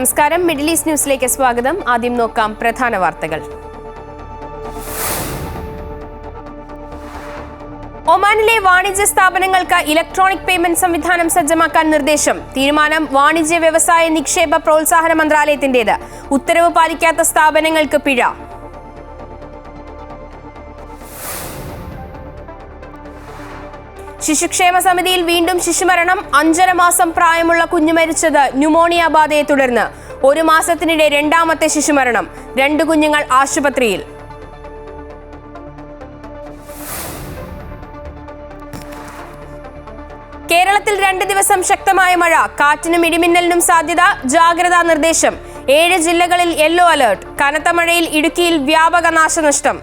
നമസ്കാരം. Middle east ന്യൂസിലേക്ക് സ്വാഗതം. ആദ്യം നോക്കാം പ്രധാന വാർത്തകൾ. ഒമാനിലെ വാണിജ്യ സ്ഥാപനങ്ങൾക്ക് ഇലക്ട്രോണിക് പേയ്മെന്റ് സംവിധാനം സജ്ജമാക്കാൻ നിർദ്ദേശം. തീരുമാനം വാണിജ്യ വ്യവസായ നിക്ഷേപ പ്രോത്സാഹന മന്ത്രാലയത്തിന്റേത്. ഉത്തരവ് പാലിക്കാത്ത സ്ഥാപനങ്ങൾക്ക് പിഴ. ശിശുക്ഷേമ സമിതിയിൽ വീണ്ടും ശിശുമരണം. 5.5 മാസം പ്രായമുള്ള കുഞ്ഞു മരിച്ചത് ന്യൂമോണിയ ബാധയെ തുടർന്ന്. 1 മാസത്തിനിടെ രണ്ടാമത്തെ ശിശുമരണം. 2 കുഞ്ഞുങ്ങൾ ആശുപത്രിയിൽ. കേരളത്തിൽ 2 ദിവസം ശക്തമായ മഴ. കാറ്റിനും ഇടിമിന്നലിനും സാധ്യത. ജാഗ്രതാ നിർദ്ദേശം. 7 ജില്ലകളിൽ യെല്ലോ അലർട്ട്. കനത്ത മഴയിൽ ഇടുക്കിയിൽ വ്യാപക നാശനഷ്ടം.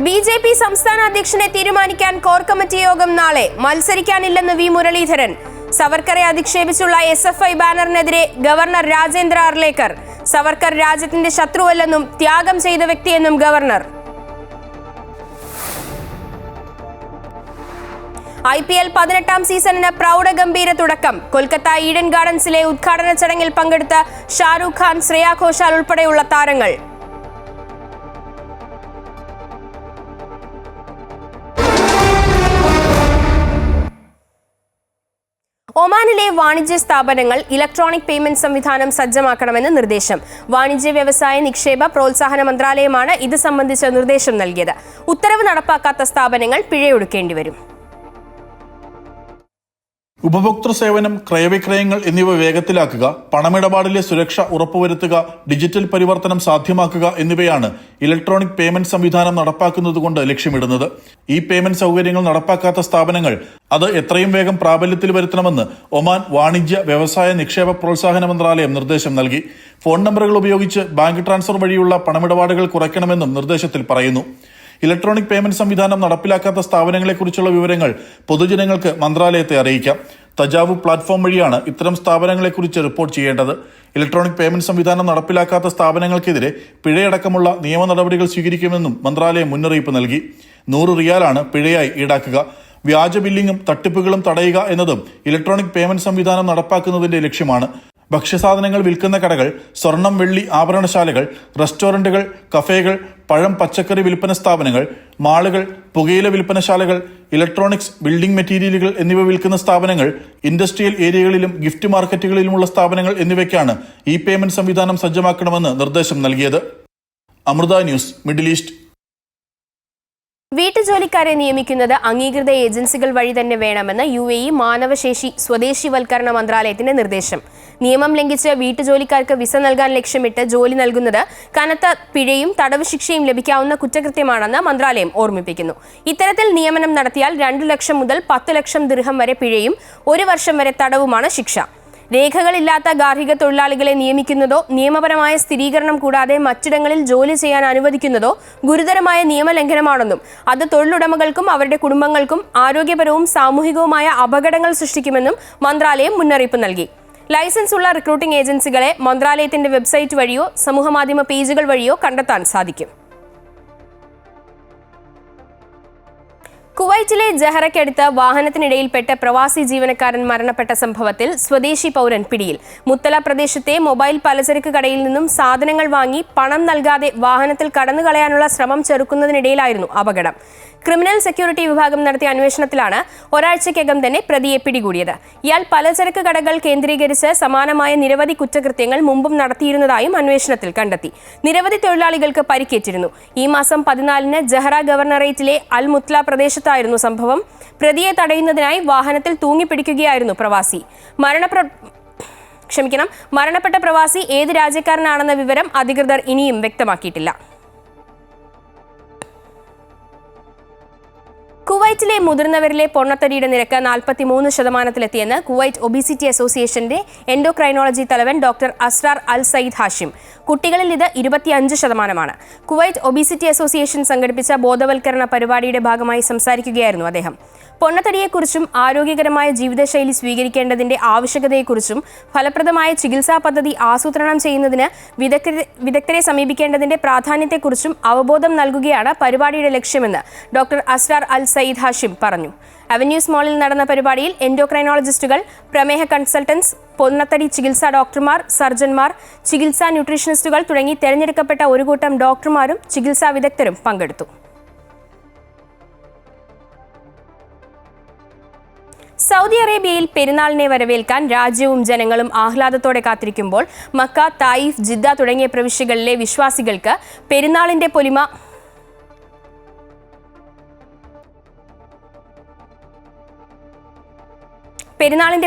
ബി.ജെ.പി. സംസ്ഥാന അധ്യക്ഷനെ തീരുമാനിക്കാൻ കോർ കമ്മിറ്റി യോഗം നാളെ. മത്സരിക്കാനില്ലെന്ന് വി. മുരളീധരൻ. സവർക്കറെ അധിക്ഷേപിച്ചുള്ള എസ്.എഫ്.ഐ. ബാനറിനെതിരെ ഗവർണർ രാജേന്ദ്ര അർലേക്കർ. സവർക്കർ രാജ്യത്തിന്റെ ശത്രുവല്ലെന്നും ത്യാഗം ചെയ്ത വ്യക്തിയെന്നും ഗവർണർ. IPL 18ാം സീസണിന് പ്രൗഢഗംഭീര തുടക്കം. കൊൽക്കത്ത ഈഡൻ ഗാർഡൻസിലെ ഉദ്ഘാടന ചടങ്ങിൽ പങ്കെടുത്ത ഷാരൂഖ് ഖാൻ, ശ്രേയ ഘോഷാൽ ഉൾപ്പെടെയുള്ള താരങ്ങൾ. ഒമാനിലെ വാണിജ്യ സ്ഥാപനങ്ങൾ ഇലക്ട്രോണിക് പേയ്മെന്റ് സംവിധാനം സജ്ജമാക്കണമെന്ന് നിർദ്ദേശം. വാണിജ്യ വ്യവസായ നിക്ഷേപ പ്രോത്സാഹന മന്ത്രാലയമാണ് ഇത് സംബന്ധിച്ച നിർദ്ദേശം നൽകിയത്. ഉത്തരവ് നടപ്പാക്കാത്ത സ്ഥാപനങ്ങൾ പിഴയൊടുക്കേണ്ടി വരും. ഉപഭോക്തൃ സേവനം, ക്രയവിക്രയങ്ങൾ എന്നിവ വേഗത്തിലാക്കുക, പണമിടപാടിലെ സുരക്ഷ ഉറപ്പുവരുത്തുക, ഡിജിറ്റൽ പരിവർത്തനം സാധ്യമാക്കുക എന്നിവയാണ് ഇലക്ട്രോണിക് പേയ്മെന്റ് സംവിധാനം നടപ്പാക്കുന്നതുകൊണ്ട് ലക്ഷ്യമിടുന്നത്. ഈ പേയ്മെന്റ് സൗകര്യങ്ങൾ നടപ്പാക്കാത്ത സ്ഥാപനങ്ങൾ അത് എത്രയും വേഗം പ്രാബല്യത്തിൽ വരുത്തണമെന്ന് ഒമാൻ വാണിജ്യ വ്യവസായ നിക്ഷേപ പ്രോത്സാഹന മന്ത്രാലയം നിർദ്ദേശം നൽകി. ഫോൺ നമ്പറുകൾ ഉപയോഗിച്ച് ബാങ്ക് ട്രാൻസ്ഫർ വഴിയുള്ള പണമിടപാടുകൾ കുറയ്ക്കണമെന്നും നിർദ്ദേശത്തിൽ പറയുന്നു. ഇലക്ട്രോണിക് പേയ്മെന്റ് സംവിധാനം നടപ്പിലാക്കാത്ത സ്ഥാപനങ്ങളെക്കുറിച്ചുള്ള വിവരങ്ങൾ പൊതുജനങ്ങൾക്ക് മന്ത്രാലയത്തെ അറിയിക്കാം. തജാവു പ്ലാറ്റ്ഫോം വഴിയാണ് ഇത്തരം സ്ഥാപനങ്ങളെക്കുറിച്ച് റിപ്പോർട്ട് ചെയ്യേണ്ടത്. ഇലക്ട്രോണിക് പേയ്മെന്റ് സംവിധാനം നടപ്പിലാക്കാത്ത സ്ഥാപനങ്ങൾക്കെതിരെ പിഴയടക്കമുള്ള നിയമ നടപടികൾ സ്വീകരിക്കുമെന്നും മന്ത്രാലയം മുന്നറിയിപ്പ് നൽകി. 100 റിയാലാണ് പിഴയായി ഈടാക്കുക. വ്യാജ ബില്ലിംഗും തട്ടിപ്പുകളും തടയുക എന്നതും ഇലക്ട്രോണിക് പേയ്മെന്റ് സംവിധാനം നടപ്പാക്കുന്നതിന്റെ ലക്ഷ്യമാണ്. ഭക്ഷ്യസാധനങ്ങൾ വിൽക്കുന്ന കടകൾ, സ്വർണം വെള്ളി ആഭരണശാലകൾ, റെസ്റ്റോറന്റുകൾ, കഫേകൾ, പഴം പച്ചക്കറി വിൽപ്പന സ്ഥാപനങ്ങൾ, മാളുകൾ, പുകയില വിൽപ്പനശാലകൾ, ഇലക്ട്രോണിക്സ്, ബിൽഡിംഗ് മെറ്റീരിയലുകൾ എന്നിവ വിൽക്കുന്ന സ്ഥാപനങ്ങൾ, ഇൻഡസ്ട്രിയൽ ഏരിയകളിലും ഗിഫ്റ്റ് മാർക്കറ്റുകളിലുമുള്ള സ്ഥാപനങ്ങൾ എന്നിവയ്ക്കാണ് ഈ പേയ്മെന്റ് സംവിധാനം സജ്ജമാക്കണമെന്ന് നിർദ്ദേശം നൽകിയത്. Amrita news, Middle East. വീട്ടുജോലിക്കാരെ നിയമിക്കുന്നത് അംഗീകൃത ഏജൻസികൾ വഴി തന്നെ വേണമെന്ന് UAE മാനവശേഷി സ്വദേശിവൽക്കരണ മന്ത്രാലയത്തിന്റെ നിർദ്ദേശം. നിയമം ലംഘിച്ച് വീട്ടുജോലിക്കാർക്ക് വിസ നൽകാൻ ലക്ഷ്യമിട്ട് ജോലി നൽകുന്നത് കനത്ത പിഴയും തടവ് ശിക്ഷയും ലഭിക്കാവുന്ന കുറ്റകൃത്യമാണെന്ന് മന്ത്രാലയം ഓർമ്മിപ്പിക്കുന്നു. ഇത്തരത്തിൽ നിയമനം നടത്തിയാൽ 2 ലക്ഷം മുതൽ 10 ലക്ഷം ദിർഹം വരെ പിഴയും 1 വർഷം വരെ തടവുമാണ് ശിക്ഷ. രേഖകളില്ലാത്ത ഗാർഹിക തൊഴിലാളികളെ നിയമിക്കുന്നതോ നിയമപരമായ സ്ഥിരീകരണം കൂടാതെ മറ്റിടങ്ങളിൽ ജോലി ചെയ്യാൻ അനുവദിക്കുന്നതോ ഗുരുതരമായ നിയമലംഘനമാണെന്നും അത് തൊഴിലുടമകൾക്കും അവരുടെ കുടുംബങ്ങൾക്കും ആരോഗ്യപരവും സാമൂഹികവുമായ അപകടങ്ങൾ സൃഷ്ടിക്കുമെന്നും മന്ത്രാലയം മുന്നറിയിപ്പ് നൽകി. ലൈസൻസ് ഉള്ള റിക്രൂട്ടിംഗ് ഏജൻസികളെ മന്ത്രാലയത്തിന്റെ വെബ്സൈറ്റ് വഴിയോ സമൂഹമാധ്യമ പേജുകൾ വഴിയോ കണ്ടെത്താൻ സാധിക്കും. കുവൈറ്റിലെ ജഹറയ്ക്കടുത്ത് വാഹനത്തിനിടയിൽപ്പെട്ട് പ്രവാസി ജീവനക്കാരൻ മരണപ്പെട്ട സംഭവത്തിൽ സ്വദേശി പൗരൻ പിടിയിൽ. മുത്തല പ്രദേശത്തെ മൊബൈൽ പലചരക്ക് കടയിൽ നിന്നും സാധനങ്ങൾ വാങ്ങി പണം നൽകാതെ വാഹനത്തിൽ കടന്നുകളയാനുള്ള ശ്രമം ചെറുക്കുന്നതിനിടയിലായിരുന്നു അപകടം. ക്രിമിനൽ സെക്യൂരിറ്റി വിഭാഗം നടത്തിയ അന്വേഷണത്തിലാണ് ഒരാഴ്ചയ്ക്കകം തന്നെ പ്രതിയെ പിടികൂടിയത്. ഇയാൾ പലചരക്ക് കടകൾ കേന്ദ്രീകരിച്ച് സമാനമായ നിരവധി കുറ്റകൃത്യങ്ങൾ മുമ്പും നടത്തിയിരുന്നതായും അന്വേഷണത്തിൽ കണ്ടെത്തി. നിരവധി തൊഴിലാളികൾക്ക് പരിക്കേറ്റിരുന്നു. ഈ മാസം 14-ന് ജഹറ ഗവർണറേറ്റിലെ അൽ മുത്ല പ്രദേശത്തായിരുന്നു സംഭവം. പ്രതിയെ തടയുന്നതിനായി വാഹനത്തിൽ തൂങ്ങിപ്പിടിക്കുകയായിരുന്നു പ്രവാസി. മരണപ്പെട്ട പ്രവാസി ഏത് രാജ്യക്കാരനാണെന്ന വിവരം അധികൃതർ ഇനിയും വ്യക്തമാക്കിയിട്ടില്ല. കുവൈറ്റിലെ മുതിർന്നവരിലെ പൊണ്ണത്തടിയുടെ നിരക്ക് 43%-ലെത്തിയെന്ന് കുവൈറ്റ് ഒബിസിറ്റി അസോസിയേഷന്റെ എൻഡോക്രൈനോളജി തലവൻ ഡോക്ടർ അസ്രാർ അൽ സയ്യിദ് ഹാഷിം. കുട്ടികളിൽ ഇത് 25%. കുവൈറ്റ് ഒബിസിറ്റി അസോസിയേഷൻ സംഘടിപ്പിച്ച ബോധവൽക്കരണ പരിപാടിയുടെ ഭാഗമായി സംസാരിക്കുകയായിരുന്നു അദ്ദേഹം. പൊണ്ണത്തടിയെക്കുറിച്ചും ആരോഗ്യകരമായ ജീവിതശൈലി സ്വീകരിക്കേണ്ടതിന്റെ ആവശ്യകതയെക്കുറിച്ചും ഫലപ്രദമായ ചികിത്സാ പദ്ധതി ആസൂത്രണം ചെയ്യുന്നതിന് വിദഗ്ധരെ സമീപിക്കേണ്ടതിന്റെ പ്രാധാന്യത്തെക്കുറിച്ചും അവബോധം നൽകുകയാണ് പരിപാടിയുടെ ലക്ഷ്യമെന്ന് ഡോക്ടർ അസ്രാർ അൽ സയ്യിദ് സെയ്ദ് ഹാഷിം പറഞ്ഞു. അവന്യൂസ് മാളിൽ നടന്ന പരിപാടിയിൽ എൻഡോക്രൈനോളജിസ്റ്റുകൾ, പ്രമേഹ കൺസൾട്ടൻസ്, പൊന്നത്തടി ചികിത്സാ ഡോക്ടർമാർ, സർജൻമാർ, ചികിത്സാ ന്യൂട്രീഷനിസ്റ്റുകൾ തുടങ്ങി തെരഞ്ഞെടുക്കപ്പെട്ട ഒരു കൂട്ടം ഡോക്ടർമാരും ചികിത്സാ വിദഗ്ധരും പങ്കെടുത്തു. സൗദി അറേബ്യയിൽ പെരുന്നാളിനെ വരവേൽക്കാൻ രാജ്യവും ജനങ്ങളും ആഹ്ലാദത്തോടെ കാത്തിരിക്കുമ്പോൾ മക്ക, തായിഫ്, ജിദ്ദ തുടങ്ങിയ പ്രവിശ്യകളിലെ വിശ്വാസികൾക്ക് പെരുന്നാളിന്റെ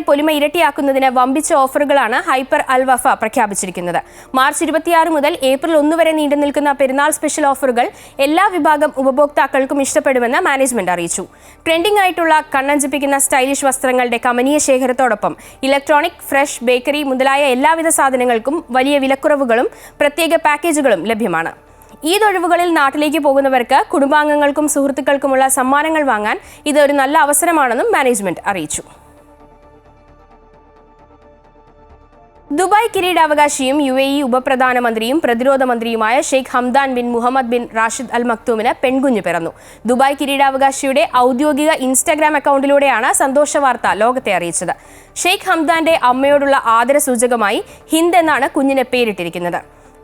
പൊലിമ ഇരട്ടിയാക്കുന്നതിന് വമ്പിച്ച ഓഫറുകളാണ് ഹൈപ്പർ അൽ വഫ പ്രഖ്യാപിച്ചിരിക്കുന്നത്. മാർച്ച് 26 മുതൽ ഏപ്രിൽ 1 വരെ നീണ്ടുനിൽക്കുന്ന പെരുന്നാൾ സ്പെഷ്യൽ ഓഫറുകൾ എല്ലാ വിഭാഗം ഉപഭോക്താക്കൾക്കും ഇഷ്ടപ്പെടുമെന്ന് മാനേജ്മെന്റ് അറിയിച്ചു. ട്രെൻഡിംഗ് ആയിട്ടുള്ള കണ്ണഞ്ചിപ്പിക്കുന്ന സ്റ്റൈലിഷ് വസ്ത്രങ്ങളുടെ കമനീയ ശേഖരത്തോടൊപ്പം ഇലക്ട്രോണിക്, ഫ്രഷ്, ബേക്കറി മുതലായ എല്ലാവിധ സാധനങ്ങൾക്കും വലിയ വിലക്കുറവുകളും പ്രത്യേക പാക്കേജുകളും ലഭ്യമാണ്. ഈദ് ഒഴിവുകളിൽ നാട്ടിലേക്ക് പോകുന്നവർക്ക് കുടുംബാംഗങ്ങൾക്കും സുഹൃത്തുക്കൾക്കുമുള്ള സമ്മാനങ്ങൾ വാങ്ങാൻ ഇത് ഒരു നല്ല അവസരമാണെന്നും മാനേജ്മെന്റ് അറിയിച്ചു. ദുബായ് കിരീടാവകാശിയും UAE ഉപപ്രധാനമന്ത്രിയും പ്രതിരോധ മന്ത്രിയുമായ Sheikh Hamdan bin Mohammed bin Rashid Al മക്തൂമിന് പെൺകുഞ്ഞ് പിറന്നു. ദുബായ് കിരീടാവകാശിയുടെ ഔദ്യോഗിക ഇൻസ്റ്റാഗ്രാം അക്കൗണ്ടിലൂടെയാണ് സന്തോഷ വാർത്ത ലോകത്തെ അറിയിച്ചത്. ഷെയ്ഖ് ഹംദാന്റെ അമ്മയോടുള്ള ആദരസൂചകമായി ഹിന്ദ് എന്നാണ് കുഞ്ഞിന് പേരിട്ടിരിക്കുന്നത്.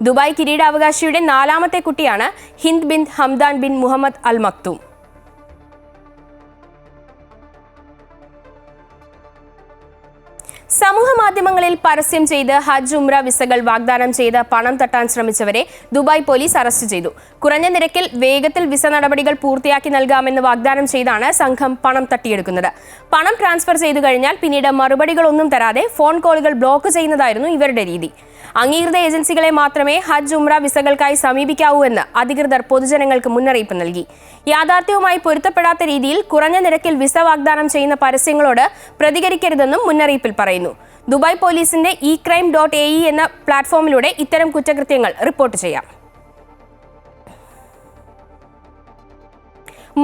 ദുബായ് കിരീടാവകാശിയുടെ 4ാമത്തെ കുട്ടിയാണ് Hind bin Hamdan bin Mohammed Al Maktoum. സമൂഹ മാധ്യമങ്ങളിൽ പരസ്യം ചെയ്ത് ഹജ്ജ്, ഉംറ വിസകൾ വാഗ്ദാനം ചെയ്ത് പണം തട്ടാൻ ശ്രമിച്ചവരെ ദുബായ് പോലീസ് അറസ്റ്റ് ചെയ്തു. കുറഞ്ഞ നിരക്കിൽ വേഗത്തിൽ വിസ നടപടികൾ പൂർത്തിയാക്കി നൽകാമെന്ന് വാഗ്ദാനം ചെയ്താണ് സംഘം പണം തട്ടിയെടുക്കുന്നത്. പണം ട്രാൻസ്ഫർ ചെയ്തു കഴിഞ്ഞാൽ പിന്നീട് മറുപടികളൊന്നും തരാതെ ഫോൺ കോളുകൾ ബ്ലോക്ക് ചെയ്യുന്നതായിരുന്നു ഇവരുടെ രീതി. അംഗീകൃത ഏജൻസികളെ മാത്രമേ ഹജ്ജ്, ഉംറ വിസകൾക്കായി സമീപിക്കാവൂ എന്ന് അധികൃതർ പൊതുജനങ്ങൾക്ക് മുന്നറിയിപ്പ് നൽകി. യാഥാർത്ഥ്യവുമായി പൊരുത്തപ്പെടാത്ത രീതിയിൽ കുറഞ്ഞ നിരക്കിൽ വിസ വാഗ്ദാനം ചെയ്യുന്ന പരസ്യങ്ങളോട് പ്രതികരിക്കരുതെന്നും മുന്നറിയിപ്പിൽ പറയുന്നു. ദുബായ് പോലീസിന്റെ eCrime.ae എന്ന പ്ലാറ്റ്ഫോമിലൂടെ ഇത്തരം കുറ്റകൃത്യങ്ങൾ റിപ്പോർട്ട് ചെയ്യാം.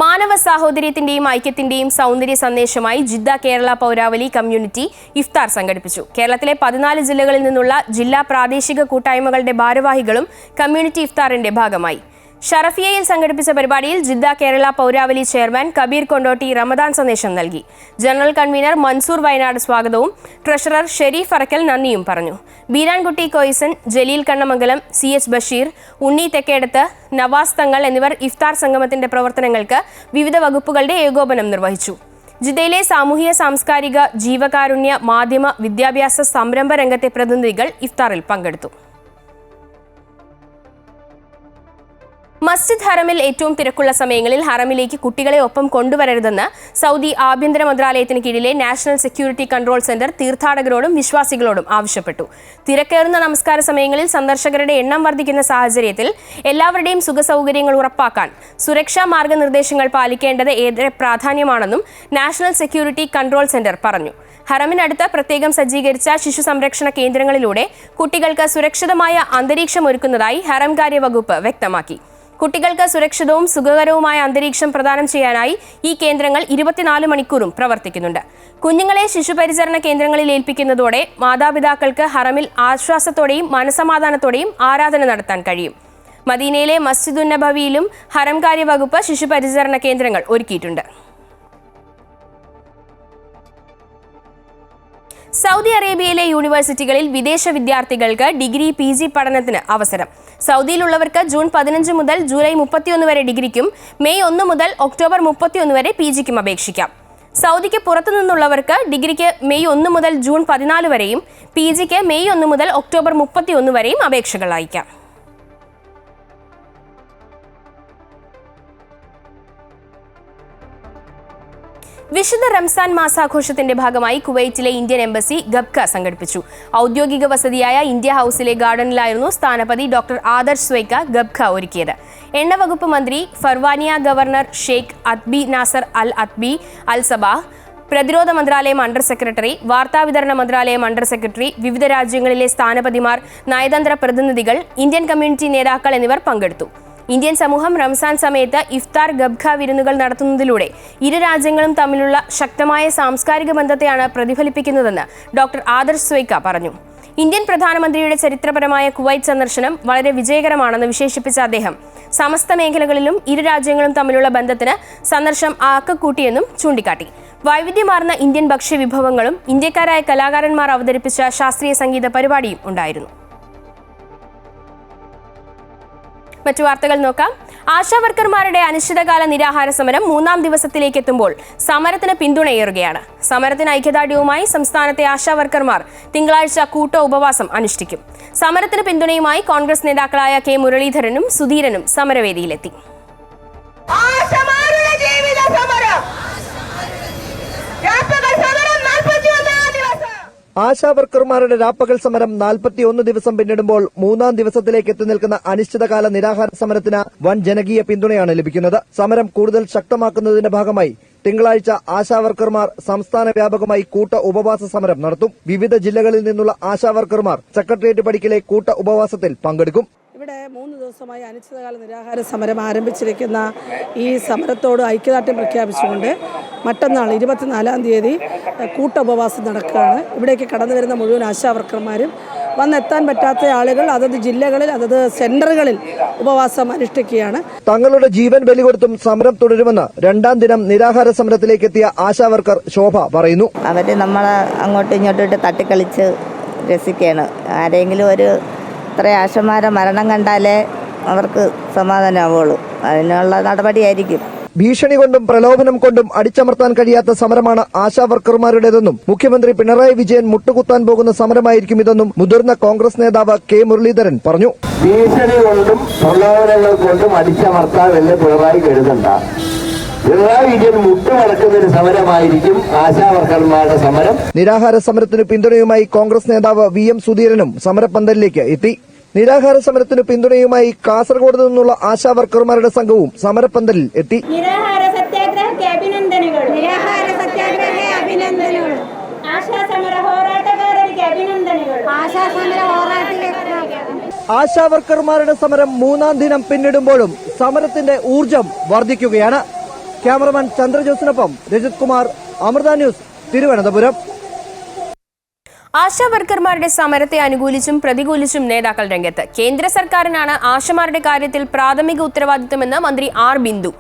മാനവ സാഹോദര്യത്തിന്റെയും ഐക്യത്തിന്റെയും സൗന്ദര്യ സന്ദേശമായി ജിദ്ദ കേരള പൗരാവലി കമ്മ്യൂണിറ്റി ഇഫ്താർ സംഘടിപ്പിച്ചു. കേരളത്തിലെ 14 ജില്ലകളിൽ നിന്നുള്ള ജില്ലാ പ്രാദേശിക കൂട്ടായ്മകളുടെ ഭാരവാഹികളും കമ്മ്യൂണിറ്റി ഇഫ്താറിന്റെ ഭാഗമായി. ഷറഫിയയിൽ സംഘടിപ്പിച്ച പരിപാടിയിൽ ജിദ്ദ കേരള പൗരാവലി ചെയർമാൻ കബീർ കൊണ്ടോട്ടി റമദാൻ സന്ദേശം നൽകി. ജനറൽ കൺവീനർ മൻസൂർ വയനാട് സ്വാഗതവും ട്രഷറർ ഷെരീഫ് അറക്കൽ നന്ദിയും പറഞ്ഞു. ബീരാൻകുട്ടി കോയിസൻ, ജലീൽ കണ്ണമംഗലം, CH ബഷീർ, ഉണ്ണി തെക്കേടത്ത്, നവാസ് തങ്ങൾ എന്നിവർ ഇഫ്താർ സംഗമത്തിന്റെ പ്രവർത്തനങ്ങൾക്ക് വിവിധ വകുപ്പുകളുടെ ഏകോപനം നിർവഹിച്ചു. ജിദ്ദയിലെ സാമൂഹ്യ, സാംസ്കാരിക, ജീവകാരുണ്യ, മാധ്യമ, വിദ്യാഭ്യാസ, സംരംഭ രംഗത്തെ പ്രതിനിധികൾ ഇഫ്താറിൽ പങ്കെടുത്തു. മസ്ജിദ് ഹറമിൽ ഏറ്റവും തിരക്കുള്ള സമയങ്ങളിൽ ഹറമിലേക്ക് കുട്ടികളെ ഒപ്പം കൊണ്ടുവരരുതെന്ന് സൗദി ആഭ്യന്തര മന്ത്രാലയത്തിന് കീഴിലെ നാഷണൽ സെക്യൂരിറ്റി കൺട്രോൾ സെന്റർ തീർത്ഥാടകരോടും വിശ്വാസികളോടും ആവശ്യപ്പെട്ടു. തിരക്കേറുന്ന നമസ്കാര സമയങ്ങളിൽ സന്ദർശകരുടെ എണ്ണം വർദ്ധിക്കുന്ന സാഹചര്യത്തിൽ എല്ലാവരുടെയും സുഖസൗകര്യങ്ങൾ ഉറപ്പാക്കാൻ സുരക്ഷാ മാർഗനിർദ്ദേശങ്ങൾ പാലിക്കേണ്ടത് ഏറെ പ്രാധാന്യമാണെന്നും നാഷണൽ സെക്യൂരിറ്റി കൺട്രോൾ സെന്റർ പറഞ്ഞു. ഹറമിനടുത്ത് പ്രത്യേകം സജ്ജീകരിച്ച ശിശു സംരക്ഷണ കേന്ദ്രങ്ങളിലൂടെ കുട്ടികൾക്ക് സുരക്ഷിതമായ അന്തരീക്ഷം ഒരുക്കുന്നതായി ഹറം കാര്യ വകുപ്പ് വ്യക്തമാക്കി. കുട്ടികൾക്ക് സുരക്ഷിതവും സുഖകരവുമായ അന്തരീക്ഷം പ്രദാനം ചെയ്യാനായി ഈ കേന്ദ്രങ്ങൾ 24 മണിക്കൂറും പ്രവർത്തിക്കുന്നുണ്ട്. കുഞ്ഞുങ്ങളെ ശിശുപരിചരണ കേന്ദ്രങ്ങളിൽ ഏൽപ്പിക്കുന്നതോടെ മാതാപിതാക്കൾക്ക് ഹറമിൽ ആശ്വാസത്തോടെയും മനസമാധാനത്തോടെയും ആരാധന നടത്താൻ കഴിയും. മദീനയിലെ മസ്ജിദുൻ നബവിയിലും ഹറം കാര്യ വകുപ്പ് ശിശുപരിചരണ കേന്ദ്രങ്ങൾ ഒരുക്കിയിട്ടുണ്ട്. സൗദി അറേബ്യയിലെ യൂണിവേഴ്സിറ്റികളിൽ വിദേശ വിദ്യാർത്ഥികൾക്ക് ഡിഗ്രി, PG പഠനത്തിന് അവസരം. സൗദിയിലുള്ളവർക്ക് ജൂൺ 15 മുതൽ ജൂലൈ 31 വരെ ഡിഗ്രിക്കും മെയ് 1 മുതൽ ഒക്ടോബർ 31 വരെ PGക്കും അപേക്ഷിക്കാം. സൗദിക്ക് പുറത്തുനിന്നുള്ളവർക്ക് ഡിഗ്രിക്ക് മെയ് 1 മുതൽ ജൂൺ 14 വരെയും PGക്ക് മെയ് 1 മുതൽ ഒക്ടോബർ 31 വരെയും അപേക്ഷകൾ അയക്കാം. വിശുദ്ധ റംസാൻ മാസാഘോഷത്തിന്റെ ഭാഗമായി കുവൈറ്റിലെ ഇന്ത്യൻ എംബസി ഗബ്ക സംഘടിപ്പിച്ചു. ഔദ്യോഗിക വസതിയായ ഇന്ത്യ ഹൌസിലെ ഗാർഡനിലായിരുന്നു സ്ഥാനപതി ഡോക്ടർ ആദർശ് സ്വൈക്ക ഗബ്ക ഒരുക്കിയത്. എണ്ണ വകുപ്പ് മന്ത്രി, Farwaniya governor Sheikh Athbi Nasser Al Athbi Al Sabah, പ്രതിരോധ മന്ത്രാലയം അണ്ടർ സെക്രട്ടറി, വാർത്താവിതരണ മന്ത്രാലയം അണ്ടർ സെക്രട്ടറി, വിവിധ രാജ്യങ്ങളിലെ സ്ഥാനപതിമാർ, നയതന്ത്ര പ്രതിനിധികൾ, ഇന്ത്യൻ കമ്മ്യൂണിറ്റി നേതാക്കൾ എന്നിവർ പങ്കെടുത്തു. ഇന്ത്യൻ സമൂഹം റംസാൻ സമയത്ത് ഇഫ്താർ, ഗബ്ക വിരുന്നുകൾ നടത്തുന്നതിലൂടെ ഇരു രാജ്യങ്ങളും തമ്മിലുള്ള ശക്തമായ സാംസ്കാരിക ബന്ധത്തെയാണ് പ്രതിഫലിപ്പിക്കുന്നതെന്ന് ഡോക്ടർ ആദർശ് സ്വൈക്ക പറഞ്ഞു. ഇന്ത്യൻ പ്രധാനമന്ത്രിയുടെ ചരിത്രപരമായ കുവൈറ്റ് സന്ദർശനം വളരെ വിജയകരമാണെന്ന് വിശേഷിപ്പിച്ച അദ്ദേഹം സമസ്ത മേഖലകളിലും ഇരു രാജ്യങ്ങളും തമ്മിലുള്ള ബന്ധത്തിന് സന്ദർശനം ആക്കക്കൂട്ടിയെന്നും ചൂണ്ടിക്കാട്ടി. വൈവിധ്യമാർന്ന ഇന്ത്യൻ ഭക്ഷ്യവിഭവങ്ങളും ഇന്ത്യക്കാരായ കലാകാരന്മാർ അവതരിപ്പിച്ച ശാസ്ത്രീയ സംഗീത പരിപാടിയും ഉണ്ടായിരുന്നു. മറ്റു വാർത്തകൾ നോക്കാം. ആശാവർക്കർമാരുടെ അനിശ്ചിതകാല നിരാഹാര സമരം 3-ാം ദിവസത്തിലേക്ക് എത്തുമ്പോൾ സമരത്തിന് പിന്തുണയേറുകയാണ്. സമരത്തിന് ഐക്യദാർഢ്യവുമായി സംസ്ഥാനത്തെ ആശാവർക്കർമാർ തിങ്കളാഴ്ച കൂട്ട ഉപവാസം അനുഷ്ഠിക്കും. സമരത്തിന് പിന്തുണയുമായി കോൺഗ്രസ് നേതാക്കളായ കെ മുരളീധരനും സുധീരനും സമരവേദിയിലെത്തി. ആശാവർക്കർമാരുടെ രാപ്പകൽ സമരം 41 ദിവസം പിന്നിടുമ്പോൾ 3-ാം ദിവസത്തിലേക്ക് എത്തി നിൽക്കുന്ന അനിശ്ചിതകാല നിരാഹാര സമരത്തിന് വൻ ജനകീയ പിന്തുണയാണ് ലഭിക്കുന്നത്. സമരം കൂടുതൽ ശക്തമാക്കുന്നതിന്റെ ഭാഗമായി തിങ്കളാഴ്ച ആശാവർക്കർമാർ സംസ്ഥാന വ്യാപകമായി കൂട്ട ഉപവാസ സമരം നടത്തും. വിവിധ ജില്ലകളിൽ നിന്നുള്ള ആശാവർക്കർമാർ സെക്രട്ടേറിയറ്റ് പടിക്കലെ കൂട്ട ഉപവാസത്തിൽ പങ്കെടുക്കും. ഇവിടെ 3 ദിവസമായി അനിശ്ചിതകാല നിരാഹാര സമരം ആരംഭിച്ചിരിക്കുന്ന ഈ സമരത്തോട് ഐക്യദാർഢ്യം പ്രഖ്യാപിച്ചുകൊണ്ട് മറ്റന്നാൾ 24-ാം തീയതി കൂട്ട ഉപവാസം നടക്കുകയാണ്. ഇവിടേക്ക് കടന്നു വരുന്ന മുഴുവൻ ആശാവർക്കർമാരും വന്നെത്താൻ പറ്റാത്ത ആളുകൾ അതത് ജില്ലകളിൽ അതത് സെന്ററുകളിൽ ഉപവാസം അനുഷ്ഠിക്കുകയാണ്. തങ്ങളുടെ ജീവൻ ബലികൊടുത്തും സമരം തുടരുമെന്ന് 2-ാം ദിനം നിരാഹാര സമരത്തിലേക്ക് എത്തിയ ആശാവർക്കർ ശോഭ പറയുന്നു. അവര് നമ്മളെ അങ്ങോട്ടും ഇങ്ങോട്ടും ഇട്ട് തട്ടിക്കളിച്ച് രസിക്കുകയാണ്. ആരെങ്കിലും ഒരു ഇത്ര ആശമാരെ മരണം കണ്ടാലേ അവർക്ക് സമാധാനമാവുള്ളൂ. അതിനുള്ള നടപടിയായിരിക്കും. ഭീഷണി കൊണ്ടും പ്രലോഭനം കൊണ്ടും അടിച്ചമർത്താൻ കഴിയാത്ത സമരമാണ് ആശാവർക്കർമാരുടേതെന്നും മുഖ്യമന്ത്രി പിണറായി വിജയൻ മുട്ടുകുത്താൻ പോകുന്ന സമരമായിരിക്കും ഇതെന്നും മുതിർന്ന കോൺഗ്രസ് നേതാവ് കെ മുരളീധരൻ പറഞ്ഞു. ഭീഷണി കൊണ്ടും പ്രലോഭനങ്ങൾ കൊണ്ടും അടിച്ചമർത്താമെന്ന് പിണറായി കരുതണ്ട. പിണറായി വിജയൻ മുട്ടുമടക്കുന്ന ഒരു സമരമായിരിക്കും ആശാവർക്കർമാരുടെ സമരം. നിരാഹാര സമരത്തിന് പിന്തുണയുമായി കോൺഗ്രസ് നേതാവ് VM സുധീരനും സമരപന്തലിലേക്ക് എത്തി. നിരാഹാര സമരത്തിന് പിന്തുണയുമായി കാസർഗോഡ് നിന്നുള്ള ആശാവർക്കർമാരുടെ സംഘവും സമരപന്തലിൽ എത്തി. നിരാഹാര സത്യാഗ്രഹಕ್ಕೆ അഭിനന്ദനಗಳು. നിരാഹാര സത്യാഗ്രഹಕ್ಕೆ അഭിനന്ദനಗಳು. ആശാ സമര പോരാട്ടക്കാർക്ക് അഭിനന്ദനಗಳು. ആശാ സമര പോരാട്ടക്കാർക്ക്. ആശാവർക്കർമാരുടെ സമരം 3-ാം ദിനം പിന്നിടുമ്പോഴും സമരത്തിന്റെ ഊർജം വർദ്ധിക്കുകയാണ്. ക്യാമറമാൻ ചന്ദ്രജോസിനൊപ്പം രജിത് കുമാർ, അമൃത ന്യൂസ്, തിരുവനന്തപുരം. ആശാവർക്കർമാരുടെ സമരത്തെ അനുകൂലിച്ചും പ്രതികൂലിച്ചും നേതാക്കൾ രംഗത്ത്. കേന്ദ്ര സർക്കാരിനാണ് ആശമാരുടെ കാര്യത്തിൽ പ്രാഥമിക ഉത്തരവാദിത്തമെന്ന് മന്ത്രി ആർ ബിന്ദു.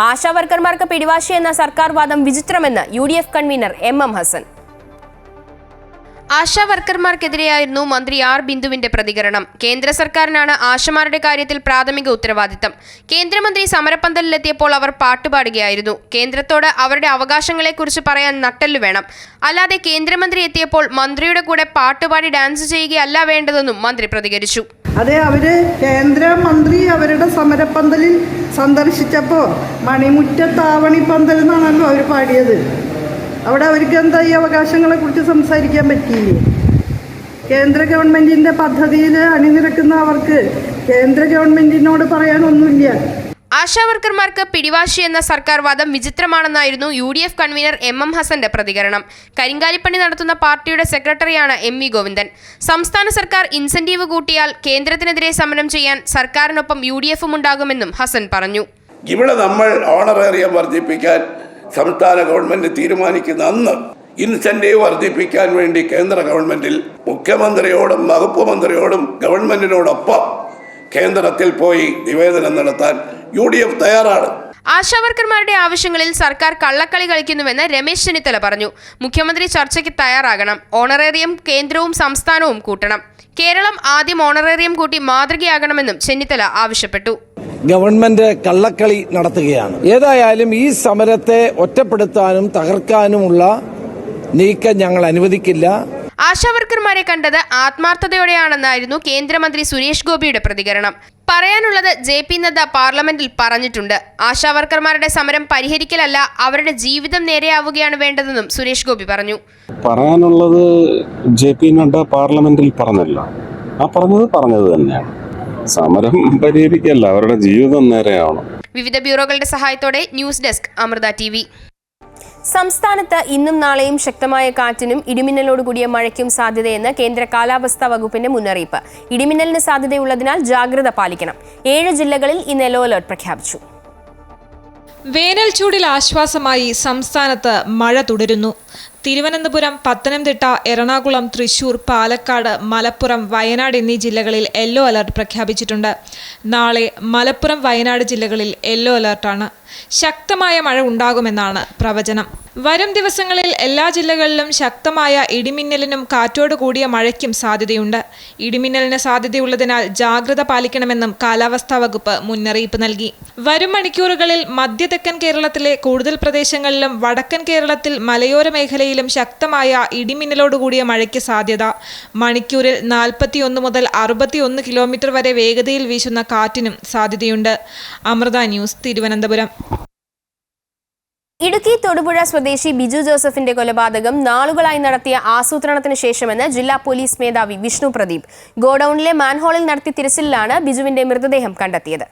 ആശാവർക്കർമാർക്ക് പിടിവാശി എന്ന സർക്കാർ വാദം വിചിത്രമെന്ന് UDF കൺവീനർ MM ഹസൻ. ആശാവർക്കർമാർക്കെതിരെയായിരുന്നു മന്ത്രി ആർ ബിന്ദുവിന്റെ പ്രതികരണം. കേന്ദ്ര സർക്കാരിനാണ് ആശമാരുടെ കാര്യത്തിൽ പ്രാഥമിക ഉത്തരവാദിത്തം. കേന്ദ്രമന്ത്രി സമരപ്പന്തലിലെത്തിയപ്പോൾ അവർ പാട്ടുപാടുകയായിരുന്നു. കേന്ദ്രത്തോട് അവരുടെ അവകാശങ്ങളെക്കുറിച്ച് പറയാൻ നട്ടെല്ലു വേണം. അല്ലാതെ കേന്ദ്രമന്ത്രി എത്തിയപ്പോൾ മന്ത്രിയുടെ കൂടെ പാട്ടുപാടി ഡാൻസ് ചെയ്യുകയല്ല വേണ്ടതെന്നും മന്ത്രി പ്രതികരിച്ചു. അതെ, അവര് കേന്ദ്രമന്ത്രി അവരുടെ സമരപ്പന്തലിൽ സന്ദർശിച്ചപ്പോൾ മണിമുറ്റത്താവണി പന്തൽ എന്നാണല്ലോ അവർ പാടിയത്. അവിടെ അവർക്ക് എന്താ ഈ അവകാശങ്ങളെ കുറിച്ച് സംസാരിക്കാൻ പറ്റിയില്ലേ? കേന്ദ്ര ഗവൺമെന്റിന്റെ പദ്ധതിയിൽ അണിനിരക്കുന്ന അവർക്ക് കേന്ദ്ര ഗവൺമെന്റിനോട് പറയാനൊന്നുമില്ല. ആശാവർക്കർമാർക്ക് പിടിവാശി എന്ന സർക്കാർ വാദം വിചിത്രമാണെന്നായിരുന്നു UDF കൺവീനർ MM ഹസന്റെ പ്രതികരണം. കരിങ്കാലിപ്പണി നടത്തുന്ന പാർട്ടിയുടെ സെക്രട്ടറിയാണ് MV ഗോവിന്ദൻ. സംസ്ഥാന സർക്കാർ ഇൻസെന്റീവ് കൂട്ടിയാൽ കേന്ദ്രത്തിനെതിരെ സമരം ചെയ്യാൻ സർക്കാരിനൊപ്പം UDFും ഉണ്ടാകുമെന്നും ഹസൻ പറഞ്ഞു. ഇവിടെ നമ്മൾ ഓണറേറിയം വർദ്ധിപ്പിക്കാൻ സംസ്ഥാന ഗവൺമെന്റ് തീരുമാനിക്കുന്ന അന്ന് ഇൻസെന്റീവ് വർദ്ധിപ്പിക്കാൻ വേണ്ടി കേന്ദ്ര ഗവൺമെന്റിൽ മുഖ്യമന്ത്രിയോടും വകുപ്പ് മന്ത്രിയോടും ഗവൺമെന്റിനോടൊപ്പം കേന്ദ്രത്തിൽ പോയി നിവേദനം നടത്താൻ UDF തയ്യാറാണ്. ആശാവർക്കർമാരുടെ ആവശ്യങ്ങളിൽ സർക്കാർ കള്ളക്കളി കളിക്കുന്നുവെന്ന് രമേശ് ചെന്നിത്തല പറഞ്ഞു. മുഖ്യമന്ത്രി ചർച്ചയ്ക്ക് തയ്യാറാകണം. ഓണറേറിയം കേന്ദ്രവും സംസ്ഥാനവും കൂട്ടണം. കേരളം ആദ്യം ഓണറേറിയം കൂട്ടി മാതൃകയാകണമെന്നും ചെന്നിത്തല ആവശ്യപ്പെട്ടു. ഗവൺമെന്റ് കള്ളക്കളി നടത്തുകയാണ്. ഏതായാലും ഈ സമരത്തെ ഒറ്റപ്പെടുത്താനും തകർക്കാനുമുള്ള നീക്കം ഞങ്ങൾ അനുവദിക്കില്ല. ആശാവർക്കർമാരെ കണ്ടത് ആത്മാർത്ഥതയോടെയാണെന്നായിരുന്നു കേന്ദ്രമന്ത്രി സുരേഷ് ഗോപിയുടെ പ്രതികരണം. പറയാനുള്ളത് JP നദ്ദ പാർലമെന്റിൽ പറഞ്ഞിട്ടുണ്ട്. ആശാവർക്കർമാരുടെ സമരം പരിഹരിക്കലല്ല, അവരുടെ ജീവിതം നേരെയാവുകയാണ് വേണ്ടതെന്നും സുരേഷ് ഗോപി പറഞ്ഞു. പറയാനുള്ളത് JP നദ്ദ പാർലമെന്റിൽ പറഞ്ഞല്ല, ആ പറഞ്ഞത് തന്നെയാണ്. സമരം പരിഹരിക്കല്ല, അവരുടെ ജീവിതം നേരെയാവണം. വിവിധ ബ്യൂറോകളുടെ സഹായത്തോടെ ന്യൂസ് ഡെസ്ക്, അമൃത TV. സംസ്ഥാനത്ത് ഇന്നും നാളെയും ശക്തമായ കാറ്റിനും ഇടിമിന്നലോടുകൂടിയ മഴയ്ക്കും സാധ്യതയെന്ന് കേന്ദ്ര കാലാവസ്ഥാ വകുപ്പിന്റെ മുന്നറിയിപ്പ്. ഇടിമിന്നലിന് സാധ്യതയുള്ളതിനാൽ ജാഗ്രത പാലിക്കണം. 7 ജില്ലകളിൽ ഇന്ന് യെല്ലോ അലർട്ട് പ്രഖ്യാപിച്ചു. വേനൽ ചൂടിൽ ആശ്വാസമായി സംസ്ഥാനത്ത് മഴ തുടരുന്നു. തിരുവനന്തപുരം, പത്തനംതിട്ട, എറണാകുളം, തൃശൂർ, പാലക്കാട്, മലപ്പുറം, വയനാട് എന്നീ ജില്ലകളിൽ യെല്ലോ അലർട്ട് പ്രഖ്യാപിച്ചിട്ടുണ്ട്. നാളെ മലപ്പുറം, വയനാട് ജില്ലകളിൽ യെല്ലോ അലർട്ടാണ്. ശക്തമായ മഴ ഉണ്ടാകുമെന്നാണ് പ്രവചനം. വരും ദിവസങ്ങളിൽ എല്ലാ ജില്ലകളിലും ശക്തമായ ഇടിമിന്നലിനും കാറ്റോട് കൂടിയ മഴയ്ക്കും സാധ്യതയുണ്ട്. ഇടിമിന്നലിന് സാധ്യതയുള്ളതിനാൽ ജാഗ്രത പാലിക്കണമെന്നും കാലാവസ്ഥാ വകുപ്പ് മുന്നറിയിപ്പ് നൽകി. വരും മണിക്കൂറുകളിൽ മധ്യതെക്കൻ കേരളത്തിലെ കൂടുതൽ പ്രദേശങ്ങളിലും വടക്കൻ കേരളത്തിൽ മലയോര മേഖലയിലും ശക്തമായ ഇടിമിന്നലോടുകൂടിയ മഴയ്ക്ക് സാധ്യത. മണിക്കൂറിൽ 41 മുതൽ 61 കിലോമീറ്റർ വരെ വേഗതയിൽ വീശുന്ന കാറ്റിനും സാധ്യതയുണ്ട്. അമൃത ന്യൂസ്, തിരുവനന്തപുരം. ഇടുക്കി തൊടുപുഴ സ്വദേശി ബിജു ജോസഫിന്റെ കൊലപാതകം നാളുകളായി നടത്തിയ ആസൂത്രണത്തിന് ശേഷമെന്ന് ജില്ലാ പോലീസ് മേധാവി വിഷ്ണു പ്രദീപ്. ഗോഡൌണിലെ മാൻഹോളിൽ നടത്തിയ തിരച്ചിലിലാണ് ബിജുവിന്റെ മൃതദേഹം കണ്ടെത്തിയത്.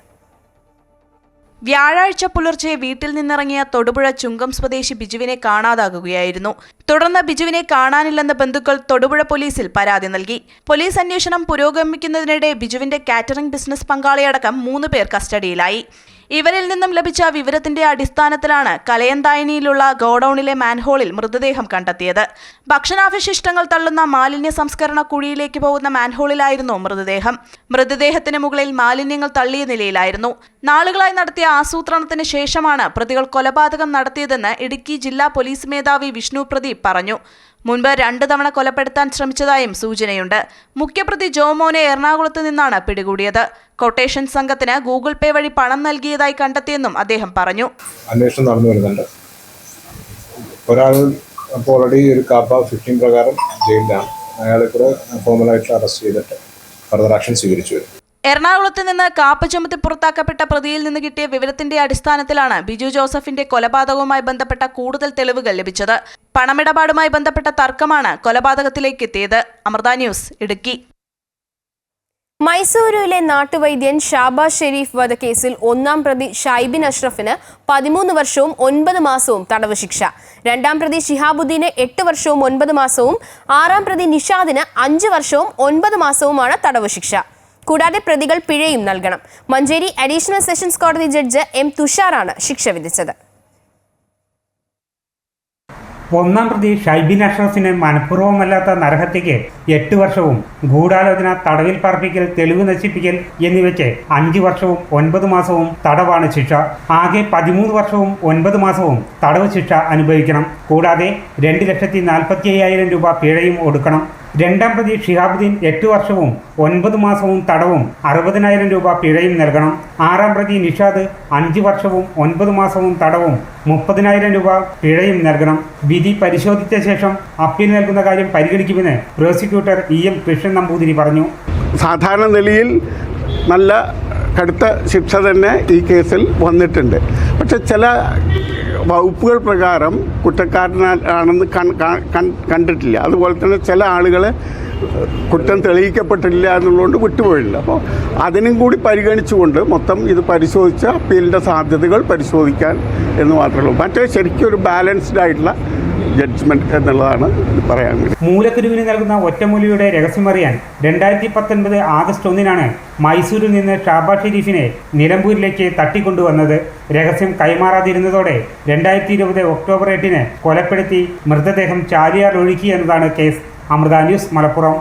വ്യാഴാഴ്ച പുലർച്ചെ വീട്ടിൽ നിന്നിറങ്ങിയ തൊടുപുഴ ചുങ്കം സ്വദേശി ബിജുവിനെ കാണാതാകുകയായിരുന്നു. തുടർന്ന് ബിജുവിനെ കാണാനില്ലെന്ന് ബന്ധുക്കൾ തൊടുപുഴ പോലീസിൽ പരാതി നൽകി. പോലീസ് അന്വേഷണം പുരോഗമിക്കുന്നതിനിടെ ബിജുവിന്റെ കാറ്ററിംഗ് ബിസിനസ് പങ്കാളിയടക്കം 3 പേർ കസ്റ്റഡിയിലായി. ഇവരിൽ നിന്നും ലഭിച്ച വിവരത്തിന്റെ അടിസ്ഥാനത്തിലാണ് കലയന്തായനിയിലുള്ള ഗോഡൌണിലെ മാൻഹോളിൽ മൃതദേഹം കണ്ടെത്തിയത്. ഭക്ഷണാവശിഷ്ടങ്ങൾ തള്ളുന്ന മാലിന്യ സംസ്കരണ കുഴിയിലേക്ക് പോകുന്ന മാൻഹോളിലായിരുന്നു മൃതദേഹം. മൃതദേഹത്തിന് മുകളിൽ മാലിന്യങ്ങൾ തള്ളിയ നിലയിലായിരുന്നു. നാളുകളായി നടത്തിയ ആസൂത്രണത്തിന് ശേഷമാണ് പ്രതികൾ കൊലപാതകം നടത്തിയതെന്ന് ഇടുക്കി ജില്ലാ പോലീസ് മേധാവി വിഷ്ണു പ്രദീപ് പറഞ്ഞു. മുൻപ് 2 തവണ കൊലപ്പെടുത്താൻ ശ്രമിച്ചതായും സൂചനയുണ്ട്. മുഖ്യപ്രതി ജോമോനെ എറണാകുളത്ത് നിന്നാണ് പിടികൂടിയത്. കൊട്ടേഷൻ സംഘത്തിന് ഗൂഗിൾ പേ വഴി പണം നൽകിയതായി കണ്ടെത്തിയെന്നും അദ്ദേഹം പറഞ്ഞു. അന്വേഷണം നടന്നു വരുന്നുണ്ട്. ഒരാൾ ഓൾറെഡി ഒരു കാപ്പ 15 പ്രകാരം ജയിലിലാണ്. അയാളെ കൂടെ ഫോർമലായിട്ട് അറസ്റ്റ് ചെയ്തിട്ട് ഫർദർ ആക്ഷൻ സ്വീകരിച്ചു വരും. എറണാകുളത്ത് നിന്ന് കാപ്പ ചുമത്തി പുറത്താക്കപ്പെട്ട പ്രതിയിൽ നിന്ന് കിട്ടിയ വിവരത്തിന്റെ അടിസ്ഥാനത്തിലാണ് ബിജു ജോസഫിന്റെ കൊലപാതകവുമായി ബന്ധപ്പെട്ട കൂടുതൽ തെളിവുകൾ ലഭിച്ചത്. പണമിടപാടുമായി ബന്ധപ്പെട്ട തർക്കമാണ് കൊലപാതകത്തിലേക്ക് എത്തിയത്. അമൃത ന്യൂസ്, ഇടുക്കി. മൈസൂരുവിലെ നാട്ടുവൈദ്യൻ ഷാബാസ് ഷെരീഫ് വധക്കേസിൽ 1-ാം പ്രതി ഷൈബിൻ അഷ്റഫിന് 13 വർഷവും 9 മാസവും തടവ് ശിക്ഷ. 2-ാം പ്രതി ഷിഹാബുദ്ദീന് 8 വർഷവും 9 മാസവും 6-ാം പ്രതി നിഷാദിന് 5 വർഷവും 9 മാസവുമാണ് തടവ് ശിക്ഷ. കൂടാതെ പ്രതികൾ പിഴയും നൽകണം. മഞ്ചേരി അഡീഷണൽ സെഷൻസ് കോടതി ജഡ്ജ് എം തുഷാറാണ് ശിക്ഷ വിധിച്ചത്. 1-ാം പ്രതി ഷൈബിൻ അഷ്റഫിന് മനഃപൂർവ്വമല്ലാത്ത നരഹത്യയ്ക്ക് 8 വർഷവും ഗൂഢാലോചന, തടവിൽ പാർപ്പിക്കൽ, തെളിവ് നശിപ്പിക്കൽ എന്നിവയ്ക്ക് 5 വർഷവും 9 മാസവും തടവാണ് ശിക്ഷ. ആകെ 13 വർഷവും 9 മാസവും തടവ് ശിക്ഷ അനുഭവിക്കണം. കൂടാതെ 2,45,000 രൂപ പിഴയും ഒടുക്കണം. 2-ാം പ്രതി ഷിഹാബുദ്ദീൻ 8 വർഷവും 9 മാസവും തടവും 60,000 രൂപ പിഴയും നൽകണം. 6-ാം പ്രതി നിഷാദ് 5 വർഷവും 9 മാസവും തടവും 30,000 രൂപ പിഴയും നൽകണം. വിധി പരിശോധിച്ച ശേഷം അപ്പീൽ നൽകുന്ന കാര്യം പരിഗണിക്കുമെന്ന് പ്രോസിക്യൂട്ടർ EM കൃഷ്ണൻ നമ്പൂതിരി പറഞ്ഞു. സാധാരണ നിലയിൽ നല്ല കടുത്ത ശിക്ഷ തന്നെ ഈ കേസിൽ വന്നിട്ടുണ്ട്. പക്ഷെ ചില വകുപ്പുകൾ പ്രകാരം കുറ്റക്കാരനാണെന്ന് കണ്ടിട്ടില്ല. അതുപോലെ തന്നെ ചില ആളുകൾ കുറ്റം തെളിയിക്കപ്പെട്ടില്ല എന്നുള്ളതുകൊണ്ട് വിട്ടുപോയില്ല. അപ്പോൾ അതിനും കൂടി പരിഗണിച്ചുകൊണ്ട് മൊത്തം ഇത് പരിശോധിച്ച് അപ്പീലിൻ്റെ സാധ്യതകൾ പരിശോധിക്കാൻ എന്ന് മാത്രമേ ഉള്ളൂ. മറ്റേ ശരിക്കും ഒരു ബാലൻസ്ഡ് ആയിട്ടുള്ള ജഡ്ജ്മെന്റ് എന്നുള്ളതാണ് പറയാൻ. മൂലക്കുരുവിന് നൽകുന്ന ഒറ്റമൂലിയുടെ രഹസ്യമറിയാൻ 2019 ആഗസ്റ്റ് 1-നാണ് മൈസൂരിൽ നിന്ന് ഷാബാസ് ഷെരീഫിനെ നിലമ്പൂരിലേക്ക് തട്ടിക്കൊണ്ടുവന്നത്. രഹസ്യം കൈമാറാതിരുന്നതോടെ 2020 ഒക്ടോബർ 8-ന് കൊലപ്പെടുത്തി മൃതദേഹം ചാലിയാർ ഒഴുക്കി എന്നതാണ് കേസ്. അമൃത ന്യൂസ്, മലപ്പുറം.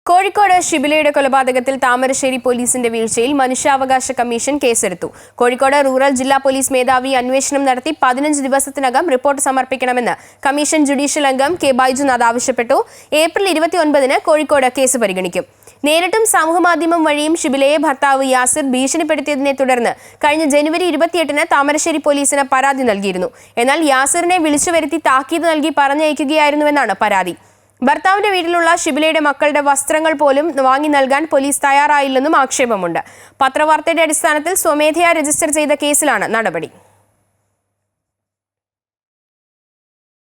കോഴിക്കോട് ഷിബിലയുടെ കൊലപാതകത്തിൽ താമരശ്ശേരി പോലീസിന്റെ വീഴ്ചയിൽ മനുഷ്യാവകാശ കമ്മീഷൻ കേസെടുത്തു. കോഴിക്കോട് റൂറൽ ജില്ലാ പോലീസ് മേധാവി അന്വേഷണം നടത്തി 15 ദിവസത്തിനകം റിപ്പോർട്ട് സമർപ്പിക്കണമെന്ന് കമ്മീഷൻ ജുഡീഷ്യൽ അംഗം കെ ബൈജുനാഥ് ആവശ്യപ്പെട്ടു. ഏപ്രിൽ 29-ന് കോഴിക്കോട് കേസ് പരിഗണിക്കും. നേരിട്ടും സമൂഹമാധ്യമം വഴിയും ഷിബിലയെ ഭർത്താവ് യാസിർ ഭീഷണിപ്പെടുത്തിയതിനെ തുടർന്ന് കഴിഞ്ഞ ജനുവരി 28-ന് താമരശ്ശേരി പോലീസിന് പരാതി നൽകിയിരുന്നു. എന്നാൽ യാസിറിനെ വിളിച്ചു വരുത്തി താക്കീത് നൽകി പറഞ്ഞയക്കുകയായിരുന്നുവെന്നാണ് പരാതി. ഭർത്താവിന്റെ വീട്ടിലുള്ള ഷിബിലയുടെ മക്കളുടെ വസ്ത്രങ്ങൾ പോലും വാങ്ങി നൽകാൻ പോലീസ് തയ്യാറായില്ലെന്നും ആക്ഷേപമുണ്ട്. പത്രവാർത്തയുടെ അടിസ്ഥാനത്തിൽ സ്വമേധയാ രജിസ്റ്റർ ചെയ്ത കേസിലാണ് നടപടി.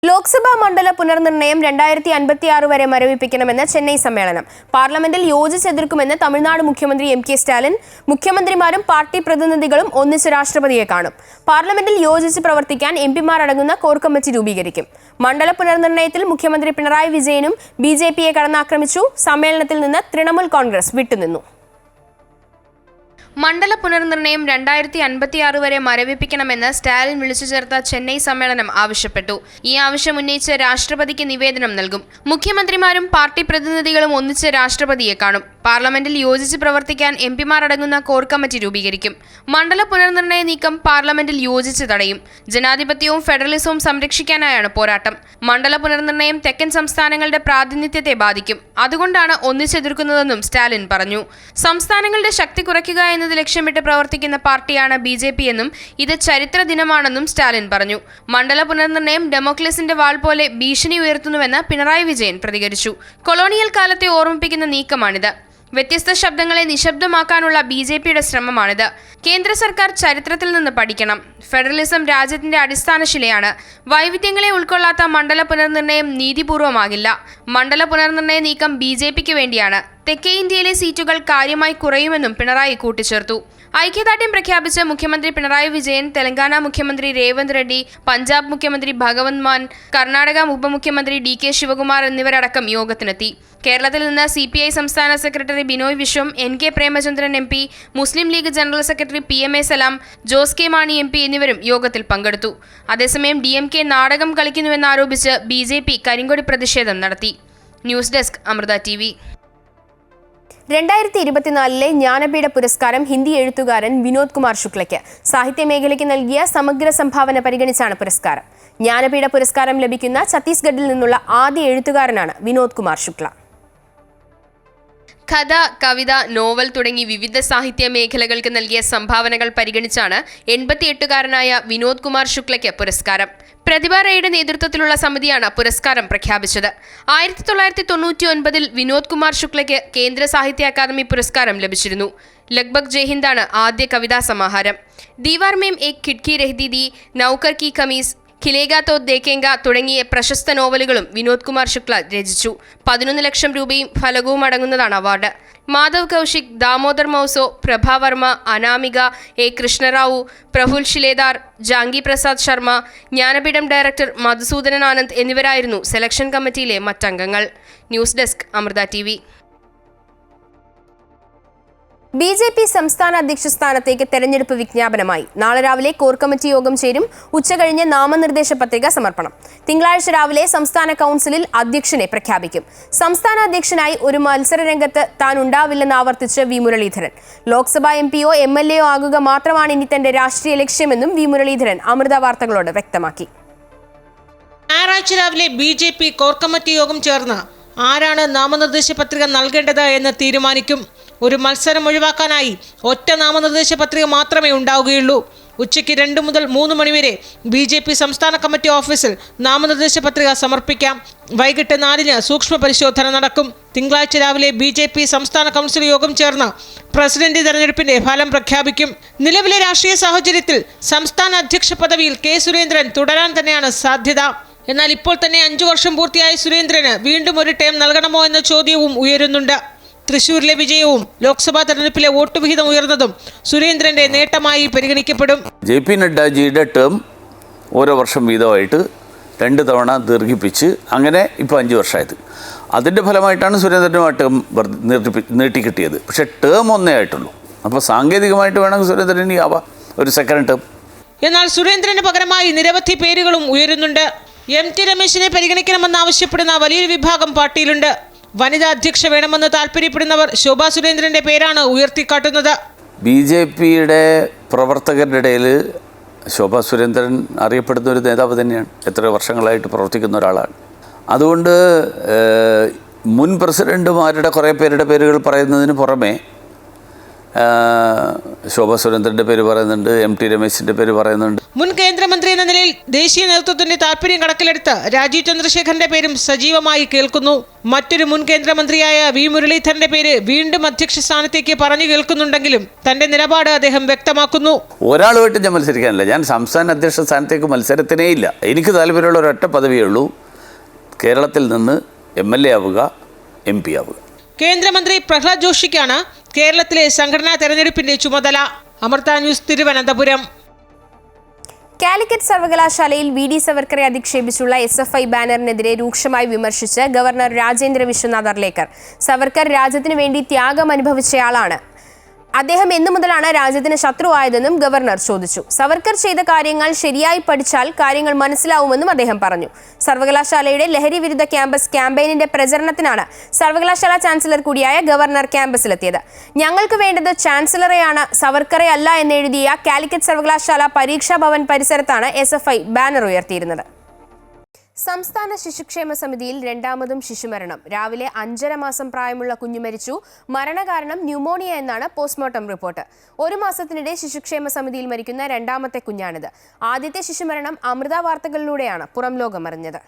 ലോക്സഭാ മണ്ഡല പുനർനിർണയം 2056 വരെ മരവിപ്പിക്കണമെന്ന് ചെന്നൈ സമ്മേളനം. പാർലമെന്റിൽ യോജിച്ചെതിർക്കുമെന്ന് തമിഴ്നാട് മുഖ്യമന്ത്രി MK സ്റ്റാലിൻ. മുഖ്യമന്ത്രിമാരും പാർട്ടി പ്രതിനിധികളും ഒന്നിച്ച് രാഷ്ട്രപതിയെ കാണും. പാർലമെന്റിൽ യോജിച്ച് പ്രവർത്തിക്കാൻ MP-മാർ അടങ്ങുന്ന കോർ കമ്മിറ്റി രൂപീകരിക്കും. മണ്ഡല പുനർനിർണയത്തിൽ മുഖ്യമന്ത്രി പിണറായി വിജയനും BJP-യെ കടന്നാക്രമിച്ചു. സമ്മേളനത്തിൽ നിന്ന് തൃണമൂൽ കോൺഗ്രസ് വിട്ടുനിന്നു. മണ്ഡല പുനർനിർണയം 2056 വരെ മരവിപ്പിക്കണമെന്ന് സ്റ്റാലിൻ വിളിച്ചു ചേർത്ത ചെന്നൈ സമ്മേളനം ആവശ്യപ്പെട്ടു. ഈ ആവശ്യം ഉന്നയിച്ച് രാഷ്ട്രപതിക്ക് നിവേദനം നൽകും. മുഖ്യമന്ത്രിമാരും പാർട്ടി പ്രതിനിധികളും ഒന്നിച്ച് രാഷ്ട്രപതിയെ കാണും. പാർലമെന്റിൽ യോജിച്ച് പ്രവർത്തിക്കാൻ എംപിമാർ അടങ്ങുന്ന കോർ കമ്മിറ്റി രൂപീകരിക്കും. മണ്ഡല പുനർനിർണയ നീക്കം പാർലമെന്റിൽ യോജിച്ച് തടയും. ജനാധിപത്യവും ഫെഡറലിസവും സംരക്ഷിക്കാനായാണ് പോരാട്ടം. മണ്ഡല പുനർനിർണയം തെക്കൻ സംസ്ഥാനങ്ങളുടെ പ്രാതിനിധ്യത്തെ ബാധിക്കും. അതുകൊണ്ടാണ് ഒന്നിച്ചെതിർക്കുന്നതെന്നും സ്റ്റാലിൻ പറഞ്ഞു. സംസ്ഥാനങ്ങളുടെ ശക്തി കുറയ്ക്കുക എന്നത് ലക്ഷ്യമിട്ട് പ്രവർത്തിക്കുന്ന പാർട്ടിയാണ് BJP എന്നും ഇത് ചരിത്ര ദിനമാണെന്നും സ്റ്റാലിൻ പറഞ്ഞു. മണ്ഡല പുനർനിർണയം ഡെമോക്രസിന്റെ വാൾ പോലെ ഭീഷണി ഉയർത്തുന്നുവെന്ന് പിണറായി വിജയൻ പ്രതികരിച്ചു. കൊളോണിയൽ കാലത്തെ ഓർമ്മിപ്പിക്കുന്ന നീക്കമാണിത്. വ്യത്യസ്ത ശബ്ദങ്ങളെ നിശബ്ദമാക്കാനുള്ള BJPയുടെ ശ്രമമാണിത്. കേന്ദ്ര സർക്കാർ ചരിത്രത്തിൽ നിന്ന് പഠിക്കണം. ഫെഡറലിസം രാജ്യത്തിന്റെ അടിസ്ഥാനശിലയാണ്. വൈവിധ്യങ്ങളെ ഉൾക്കൊള്ളാത്ത മണ്ഡല പുനർനിർണയം നീതിപൂർവമാകില്ല. മണ്ഡല പുനർനിർണയ നീക്കം BJPക്ക് വേണ്ടിയാണ്. തെക്കേ ഇന്ത്യയിലെ സീറ്റുകൾ കാര്യമായി കുറയുമെന്നും പിണറായി കൂട്ടിച്ചേർത്തു. ഐക്യദാർഢ്യം പ്രഖ്യാപിച്ച് മുഖ്യമന്ത്രി പിണറായി വിജയൻ, തെലങ്കാന മുഖ്യമന്ത്രി രേവന്ത് റെഡ്ഡി, പഞ്ചാബ് മുഖ്യമന്ത്രി ഭഗവന്ത് മാൻ, കർണാടക ഉപമുഖ്യമന്ത്രി DK ശിവകുമാർ എന്നിവരടക്കം യോഗത്തിനെത്തി. കേരളത്തിൽ നിന്ന് CPI സംസ്ഥാന secretary Binoy Viswam, NK Premachandran MP, മുസ്ലിം ലീഗ് ജനറൽ സെക്രട്ടറി PMA സലാം, ജോസ് കെ മാണി MP എന്നിവരും യോഗത്തിൽ പങ്കെടുത്തു. അതേസമയം DMK നാടകം കളിക്കുന്നുവെന്നാരോപിച്ച് BJP കരിങ്കൊടി പ്രതിഷേധം നടത്തി. News desk Amrita TV. 2024 ജ്ഞാനപീഠ പുരസ്കാരം ഹിന്ദി എഴുത്തുകാരൻ വിനോദ് കുമാർ ശുക്ലയ്ക്ക്. സാഹിത്യ മേഖലയ്ക്ക് നൽകിയ സമഗ്ര സംഭാവന പരിഗണിച്ചാണ് പുരസ്കാരം. ജ്ഞാനപീഠ പുരസ്കാരം ലഭിക്കുന്ന ഛത്തീസ്ഗഡിൽ നിന്നുള്ള ആദ്യ എഴുത്തുകാരനാണ് വിനോദ് കുമാർ ശുക്ല. കഥ, കവിത, നോവൽ തുടങ്ങി വിവിധ സാഹിത്യ മേഖലകൾക്ക് നൽകിയ സംഭാവനകൾ പരിഗണിച്ചാണ് 88-കാരനായ വിനോദ് കുമാർ ശുക്ലയ്ക്ക് പുരസ്കാരം. പ്രതിഭ റേയുടെ നേതൃത്വത്തിലുള്ള സമിതിയാണ് പുരസ്കാരം പ്രഖ്യാപിച്ചത്. 1999 വിനോദ് കുമാർ ശുക്ലയ്ക്ക് കേന്ദ്ര സാഹിത്യ അക്കാദമി പുരസ്കാരം ലഭിച്ചിരുന്നു. ലഗ്ഭഗ് ജയ്ഹിന്ദാണ് ആദ്യ കവിതാ സമാഹാരം. ദീവാർ മേം ഏക് ഖിഡ്കി രഹ്തി ദി, നൗകർ കി ഖമീസ്, ഖിലേഗ തോ ദേഖേംഗ തുടങ്ങിയ പ്രശസ്ത നോവലുകളും വിനോദ് കുമാർ ശുക്ല രചിച്ചു. 11 ലക്ഷം രൂപയും ഫലകവും അടങ്ങുന്നതാണ് award. Madhav Kaushik, Damodar Mauzo, Prabha Varma, Anamika, A. Krishnarao, Praful Shiledar, Jangi Prasad Sharma, Jnanpith director Madhusudanan Anand എന്നിവരായിരുന്നു സെലക്ഷൻ കമ്മിറ്റിയിലെ മറ്റംഗങ്ങൾ. News desk Amrita TV. BJP സംസ്ഥാന അധ്യക്ഷ സ്ഥാനത്തേക്ക് തെരഞ്ഞെടുപ്പ് വിജ്ഞാപനമായി. നാളെ രാവിലെ കോർ കമ്മിറ്റി യോഗം ചേരും. ഉച്ചകഴിഞ്ഞ് നാമനിർദ്ദേശ പത്രിക സമർപ്പണം. തിങ്കളാഴ്ച രാവിലെ സംസ്ഥാന കൗൺസിലിൽ അധ്യക്ഷനെ പ്രഖ്യാപിക്കും. സംസ്ഥാന അധ്യക്ഷനായി ഒരു മത്സര രംഗത്ത് താൻ ഉണ്ടാവില്ലെന്ന് ആവർത്തിച്ച് വി മുരളീധരൻ. ലോക്സഭാ MPയോ MLAയോ ആകുക മാത്രമാണ് ഇനി തന്റെ രാഷ്ട്രീയ ലക്ഷ്യമെന്നും വി മുരളീധരൻ അമൃത വാർത്തകളോട് വ്യക്തമാക്കി. ഞായറാഴ്ച രാവിലെ BJP കോർ കമ്മിറ്റി യോഗം ചേർന്ന് ആരാണ് നാമനിർദ്ദേശ പത്രിക നൽകേണ്ടത് എന്ന് തീരുമാനിക്കും. ഒരു മത്സരം ഒഴിവാക്കാനായി ഒറ്റ നാമനിർദ്ദേശ പത്രിക മാത്രമേ ഉണ്ടാവുകയുള്ളൂ. ഉച്ചയ്ക്ക് 2 മുതൽ 3 മണിവരെ BJP സംസ്ഥാന കമ്മിറ്റി ഓഫീസിൽ നാമനിർദ്ദേശ പത്രിക സമർപ്പിക്കാം. വൈകിട്ട് 4-ന് സൂക്ഷ്മ പരിശോധന നടക്കും. തിങ്കളാഴ്ച രാവിലെ BJP സംസ്ഥാന കൗൺസിൽ യോഗം ചേർന്ന് പ്രസിഡന്റ് തെരഞ്ഞെടുപ്പിന്റെ ഫലം പ്രഖ്യാപിക്കും. നിലവിലെ രാഷ്ട്രീയ സാഹചര്യത്തിൽ സംസ്ഥാന അധ്യക്ഷ പദവിയിൽ K. സുരേന്ദ്രൻ തുടരാൻ തന്നെയാണ് സാധ്യത. എന്നാൽ ഇപ്പോൾ തന്നെ 5 വർഷം പൂർത്തിയായ സുരേന്ദ്രന് വീണ്ടും ഒരു ടേം നൽകണമോ എന്ന ചോദ്യവും ഉയരുന്നുണ്ട്. തൃശൂരിലെ വിജയവും ലോക്സഭാ തെരഞ്ഞെടുപ്പിലെ വോട്ട് വിഹിതം ഉയർന്നതും സുരേന്ദ്രന്റെ നേട്ടമായി പരിഗണിക്കപ്പെടും. JP നഡ്ഡാജിയുടെ ടേം ഓരോ വർഷം വീതമായിട്ട് 2 തവണ ദീർഘിപ്പിച്ച് അങ്ങനെ ഇപ്പോൾ 5 വർഷമായത്. അതിൻ്റെ ഫലമായിട്ടാണ് സുരേന്ദ്രനും ആ ടേം നീട്ടിക്കിട്ടിയത്. പക്ഷേ ടേം ഒന്നേ ആയിട്ടുള്ളൂ. അപ്പോൾ സാങ്കേതികമായിട്ട് വേണമെങ്കിൽ സുരേന്ദ്രൻ ഇനി ആവാം ഒരു സെക്കൻഡ് ടേം. എന്നാൽ സുരേന്ദ്രന് പകരമായി നിരവധി പേരുകളും ഉയരുന്നുണ്ട്. MT രമേശിനെ പരിഗണിക്കണമെന്നാവശ്യപ്പെടുന്ന വലിയൊരു വിഭാഗം പാർട്ടിയിലുണ്ട്. വനിതാ അധ്യക്ഷ വേണമെന്ന് താല്പര്യപ്പെടുന്നവർ ശോഭാ സുരേന്ദ്രന്റെ പേരാണ് ഉയർത്തിക്കാട്ടുന്നത്. BJPയുടെ പ്രവർത്തകരുടെ ഇടയിൽ ശോഭാ സുരേന്ദ്രൻ അറിയപ്പെടുന്ന ഒരു നേതാവ് തന്നെയാണ്. എത്രയോ വർഷങ്ങളായിട്ട് പ്രവർത്തിക്കുന്ന ഒരാളാണ്. അതുകൊണ്ട് മുൻ പ്രസിഡന്റുമാരുടെ കുറേ പേരുടെ പേരുകൾ പറയുന്നതിന് പുറമെ ശോഭാ സുരേന്ദ്രന്റെ പേര് പറയുന്നുണ്ട്, MT രമേശിന്റെ പേര് പറയുന്നുണ്ട്. മുൻ കേന്ദ്രമന്ത്രി എന്ന നിലയിൽ ദേശീയ നേതൃത്വത്തിന്റെ താല്പര്യം കണക്കിലെടുത്ത് രാജീവ് ചന്ദ്രശേഖരന്റെ പേരും സജീവമായി കേൾക്കുന്നു. മറ്റൊരു മുൻ കേന്ദ്രമന്ത്രിയായ വി മുരളീധരന്റെ പേര് വീണ്ടും അധ്യക്ഷ സ്ഥാനത്തേക്ക് പറഞ്ഞു കേൾക്കുന്നുണ്ടെങ്കിലും തന്റെ നിലപാട് അദ്ദേഹം വ്യക്തമാക്കുന്നു. ഒരാളുമായിട്ട് ഞാൻ മത്സരിക്കാനില്ല. ഞാൻ സംസ്ഥാന അധ്യക്ഷ സ്ഥാനത്തേക്ക് മത്സരത്തിനേ ഇല്ല. എനിക്ക് താല്പര്യമുള്ള ഒരൊറ്റ പദവിയേ ഉള്ളൂ. കേരളത്തിൽ നിന്ന് MLA ആവുക, MP ആവുക. കേന്ദ്രമന്ത്രി പ്രഹ്ലാദ് ജോഷിക്കാണ് കേരളത്തിലെ സംഘടനാ തെരഞ്ഞെടുപ്പിന്റെ ചുമതല. അമൃത ന്യൂസ്, തിരുവനന്തപുരം. കാലിക്കറ്റ് സർവകലാശാലയിൽ VD സവർക്കറെ അധിക്ഷേപിച്ചുള്ള SFI ബാനറിനെതിരെ രൂക്ഷമായി വിമർശിച്ച് ഗവർണർ രാജേന്ദ്ര വിശ്വനാഥ് അർലേക്കർ. സവർക്കർ രാജ്യത്തിനു വേണ്ടി ത്യാഗം അനുഭവിച്ചയാളാണ്. അദ്ദേഹം എന്നു മുതലാണ് രാജ്യത്തിന് ശത്രുവായതെന്നും ഗവർണർ ചോദിച്ചു. സവർക്കർ ചെയ്ത കാര്യങ്ങൾ ശരിയായി പഠിച്ചാൽ കാര്യങ്ങൾ മനസ്സിലാവുമെന്നും അദ്ദേഹം പറഞ്ഞു. സർവകലാശാലയുടെ ലഹരി വിരുദ്ധ ക്യാമ്പസ് ക്യാമ്പയിനിന്റെ പ്രചരണത്തിനാണ് സർവകലാശാല ചാൻസലർ കൂടിയായ ഗവർണർ ക്യാമ്പസിലെത്തിയത്. ഞങ്ങൾക്ക് വേണ്ടത് ചാൻസലറെയാണ്, സവർക്കറെ അല്ല എന്നെഴുതിയ കാലിക്കറ്റ് സർവകലാശാല പരീക്ഷാ ഭവൻ പരിസരത്താണ് SFI ബാനർ ഉയർത്തിയിരുന്നത്. സംസ്ഥാന ശിശുക്ഷേമ സമിതിയിൽ രണ്ടാമതും ശിശുമരണം. രാവിലെ 5.5 മാസം പ്രായമുള്ള കുഞ്ഞു മരിച്ചു. മരണകാരണം ന്യൂമോണിയ എന്നാണ് പോസ്റ്റ്മോർട്ടം റിപ്പോർട്ട്. 1 മാസത്തിനിടെ ശിശുക്ഷേമ സമിതിയിൽ മരിക്കുന്ന രണ്ടാമത്തെ കുഞ്ഞാണിത്. ആദ്യത്തെ ശിശുമരണം അമൃത വാർത്തകളിലൂടെയാണ് പുറം ലോകം അറിഞ്ഞത്.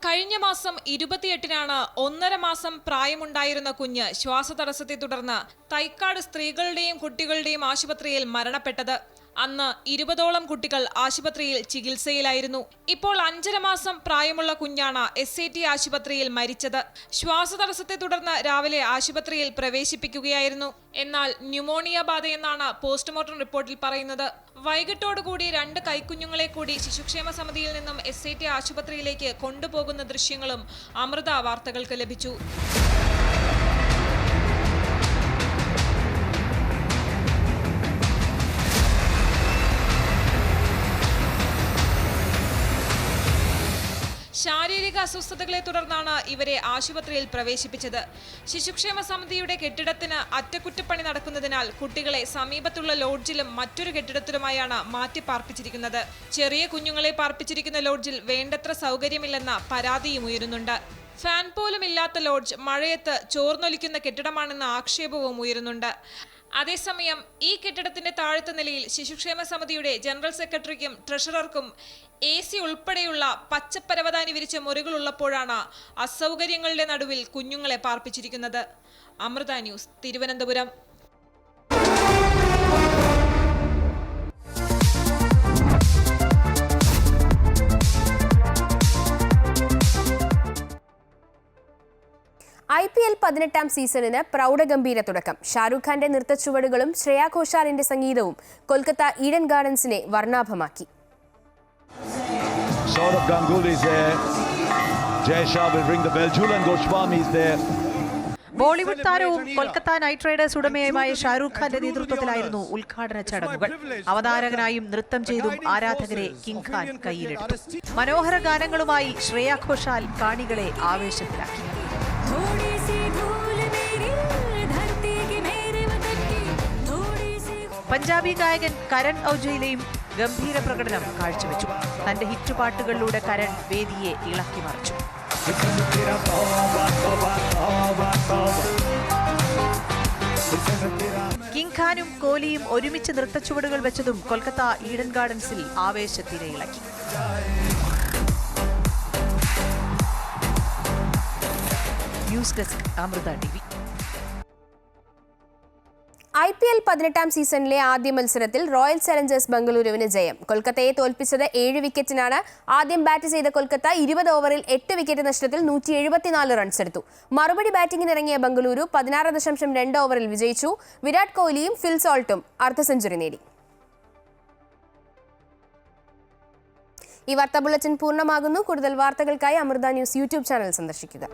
കഴിഞ്ഞ മാസം 28-നാണ് 1.5 മാസം പ്രായമുണ്ടായിരുന്ന കുഞ്ഞ് ശ്വാസതടസ്സത്തെ തുടർന്ന് തൈക്കാട് സ്ത്രീകളുടെയും കുട്ടികളുടെയും ആശുപത്രിയിൽ മരണപ്പെട്ടത്. അന്ന് 20ഓളം കുട്ടികൾ ആശുപത്രിയിൽ ചികിത്സയിലായിരുന്നു. ഇപ്പോൾ 5.5 മാസം പ്രായമുള്ള കുഞ്ഞാണ് SAT ആശുപത്രിയിൽ മരിച്ചത്. ശ്വാസതടസ്സത്തെ തുടർന്ന് രാവിലെ ആശുപത്രിയിൽ പ്രവേശിപ്പിക്കുകയായിരുന്നു. എന്നാൽ ന്യൂമോണിയ ബാധയെന്നാണ് പോസ്റ്റ്മോർട്ടം റിപ്പോർട്ടിൽ പറയുന്നത്. വൈകിട്ടോടുകൂടി 2 കൈക്കുഞ്ഞുങ്ങളെ കൂടി ശിശുക്ഷേമ സമിതിയിൽ നിന്നും SAT ആശുപത്രിയിലേക്ക് കൊണ്ടുപോകുന്ന ദൃശ്യങ്ങളും അമൃത വാർത്തകൾക്ക് ലഭിച്ചു. ശാരീരിക അസ്വസ്ഥതകളെ തുടർന്നാണ് ഇവരെ ആശുപത്രിയിൽ പ്രവേശിപ്പിച്ചത്. ശിശുക്ഷേമ സമിതിയുടെ കെട്ടിടത്തിന് അറ്റകുറ്റപ്പണി നടക്കുന്നതിനാൽ കുട്ടികളെ സമീപത്തുള്ള ലോഡ്ജിലും മറ്റൊരു കെട്ടിടത്തിലുമായാണ് മാറ്റിപ്പാർപ്പിച്ചിരിക്കുന്നത്. ചെറിയ കുഞ്ഞുങ്ങളെ പാർപ്പിച്ചിരിക്കുന്ന ലോഡ്ജിൽ വേണ്ടത്ര സൗകര്യമില്ലെന്ന പരാതിയും ഉയരുന്നുണ്ട്. ഫാൻ പോലും ഇല്ലാത്ത ലോഡ്ജ് മഴയത്ത് ചോർന്നൊലിക്കുന്ന കെട്ടിടമാണെന്ന ആക്ഷേപവും ഉയരുന്നുണ്ട്. അതേസമയം ഈ കെട്ടിടത്തിന്റെ താഴത്തെ നിലയിൽ ശിശുക്ഷേമ സമിതിയുടെ ജനറൽ സെക്രട്ടറിക്കും ട്രഷറർക്കും AC ഉൾപ്പെടെയുള്ള പച്ചപ്പരവതാനി വിരിച്ച മുറികളുള്ളപ്പോഴാണ് അസൗകര്യങ്ങളുടെ നടുവിൽ കുഞ്ഞുങ്ങളെ പാർപ്പിച്ചിരിക്കുന്നത്. അമൃത ന്യൂസ്, തിരുവനന്തപുരം. IPL 18-ാം സീസണിന് പ്രൗഢഗംഭീര തുടക്കം. ഷാരൂഖ് ഖാന്റെ നൃത്തച്ചുവടുകളും ശ്രേയ ഘോഷാലിന്റെ സംഗീതവും കൊൽക്കത്ത ഈഡൻ ഗാർഡൻസിനെ വർണ്ണാഭമാക്കി. ബോളിവുഡ് താരവും കൊൽക്കത്ത നൈറ്റ് റൈഡേഴ്സ് ഉടമയുമായ ഷാരൂഖ് ഖാന്റെ നേതൃത്വത്തിലായിരുന്നു ഉദ്ഘാടന ചടങ്ങുകൾ. അവതാരകനായും നൃത്തം ചെയ്തും ആരാധകരെ കിങ് ഖാൻ കയ്യിലെടുത്തു. മനോഹര ഗാനങ്ങളുമായി ശ്രേയ ഘോഷാൽ കാണികളെ ആവേശത്തിലാക്കി. പഞ്ചാബി ഗായകൻ കരൺ ഔജയിലെയും ഗംഭീര പ്രകടനം കാഴ്ചവെച്ചു. തന്റെ ഹിറ്റ് പാട്ടുകളിലൂടെ കരൺ വേദിയെ ഇളക്കി മറിച്ചു. കിങ് ഖാനും കോഹ്ലിയും ഒരുമിച്ച് നൃത്തച്ചുവടുകൾ വെച്ചതും കൊൽക്കത്ത ഈഡൻ ഗാർഡൻസിൽ ആവേശത്തിരയിളക്കി. News desk, Amrita TV. IPL 18-ാം സീസണിലെ ആദ്യ മത്സരത്തിൽ റോയൽ ചലഞ്ചേഴ്സ് ബംഗളൂരുവിന് ജയം. കൊൽക്കത്തയെ തോൽപ്പിച്ചത് 7 വിക്കറ്റിനാണ്. ആദ്യം ബാറ്റ് ചെയ്ത കൊൽക്കത്ത 20 ഓവറിൽ 8 വിക്കറ്റ് നഷ്ടത്തിൽ 174 റൺസ് എടുത്തു. മറുപടി ബാറ്റിംഗിനിറങ്ങിയ ബംഗളൂരു 16.2 ഓവറിൽ വിജയിച്ചു. വിരാട് കോഹ്ലിയും ഫിൽ സോൾട്ടും അർദ്ധ സെഞ്ചുറി നേടി. ഈ വാർത്താ ബുള്ളറ്റിൻ പൂർണ്ണമാകുന്നു. കൂടുതൽ വാർത്തകൾക്കായി അമൃത ന്യൂസ് YouTube ചാനൽ സന്ദർശിക്കുക.